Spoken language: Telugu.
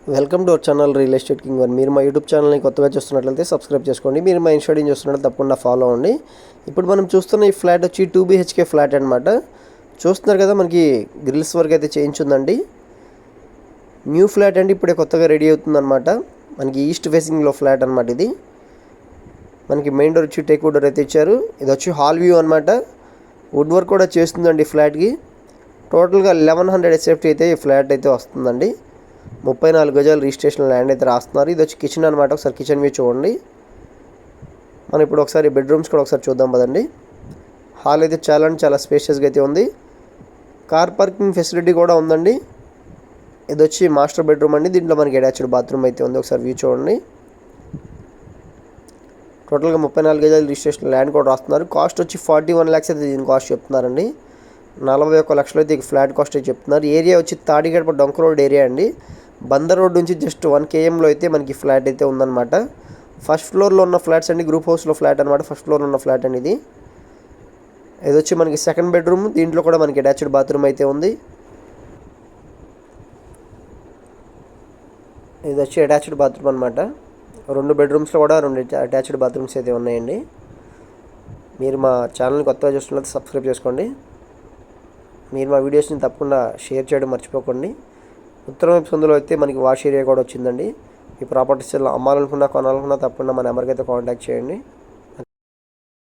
Welcome to our channel real estate king one. మీరు మా యూట్యూబ్ ఛానల్ని కొత్తగా చూస్తున్నట్లయితే సబ్స్క్రైబ్ చేసుకోండి. మీరు మా ఇన్స్టాగ్రామ్ చూస్తున్నట్లయితే తప్పకుండా ఫాలో అవ్వండి. ఇప్పుడు మనం చూస్తున్న ఈ ఫ్లాట్ వచ్చి 2 BHK ఫ్లాట్ అనమాట. చూస్తున్నారు కదా, మనకి గ్రిల్స్ వర్క్ అయితే చేయించుందండి. న్యూ ఫ్లాట్ అండి, ఇప్పుడే కొత్తగా రెడీ అవుతుందన్నమాట. మనకి ఈస్ట్ ఫేసింగ్లో ఫ్లాట్ అనమాట. ఇది మనకి మెయిన్ డోర్ వచ్చి టేక్ వుడ్ డోర్ అయితే ఇచ్చారు. ఇది వచ్చి హాల్ వ్యూ అనమాట. వుడ్ వర్క్ కూడా చేస్తుందండి ఫ్లాట్కి. టోటల్గా 1100 SFT అయితే ఈ ఫ్లాట్ అయితే వస్తుందండి. 34 గజాలు రిజిస్ట్రేషన్ ల్యాండ్ అయితే రాస్తున్నారు. ఇది వచ్చి కిచెన్ అనమాట. ఒకసారి కిచెన్ వ్యూ చూడండి. మనం ఇప్పుడు ఒకసారి బెడ్రూమ్స్ కూడా ఒకసారి చూద్దాం పదండి. హాల్ అయితే చాలా స్పేషియస్గా అయితే ఉంది. కార్ పార్కింగ్ ఫెసిలిటీ కూడా ఉందండి. ఇది వచ్చి మాస్టర్ బెడ్రూమ్ అండి. దీంట్లో మనకి అటాచ్డ్ బాత్రూమ్ అయితే ఉంది. ఒకసారి వ్యూ చూడండి. టోటల్గా 34 గజాలు రిజిస్ట్రేషన్ ల్యాండ్ కూడా రాస్తున్నారు. కాస్ట్ వచ్చి 41 lakhs అయితే దీని కాస్ట్ చెప్తున్నారండి. 41 లక్షలు అయితే ఫ్లాట్ కాస్ట్ అయితే చెప్తున్నారు. ఏరియా వచ్చి తాడిగడప డొంక రోడ్ ఏరియా అండి. బందర్ రోడ్ నుంచి జస్ట్ 1 kmలో అయితే మనకి ఫ్లాట్ అయితే ఉందన్నమాట. ఫస్ట్ ఫ్లోర్లో ఉన్న ఫ్లాట్స్ అండి, గ్రూప్ హౌస్లో ఫ్లాట్ అనమాట. ఫస్ట్ ఫ్లోర్లో ఉన్న ఫ్లాట్ అండి ఇది. ఇది వచ్చి మనకి సెకండ్ బెడ్రూమ్. దీంట్లో కూడా మనకి అటాచ్డ్ బాత్రూమ్ అయితే ఉంది. ఇది వచ్చి అటాచ్డ్ బాత్రూమ్ అనమాట. 2 బెడ్రూమ్స్లో కూడా 2 అటాచ్డ్ బాత్రూమ్స్ అయితే ఉన్నాయండి. మీరు మా ఛానల్ని కొత్తగా చూస్తున్నట్లయితే సబ్స్క్రైబ్ చేసుకోండి. మీరు మా వీడియోస్ని తప్పకుండా షేర్ చేయడం మర్చిపోకండి. ఉత్తరం వైపు సందులో అయితే మనకి వాష్ ఏరియా కూడా వచ్చిందండి. ఈ ప్రాపర్టీస్ అమ్మాలనుకున్నా కొనాలనుకున్నా తప్పకుండా మన నెంబర్కి అయితే కాంటాక్ట్ చేయండి.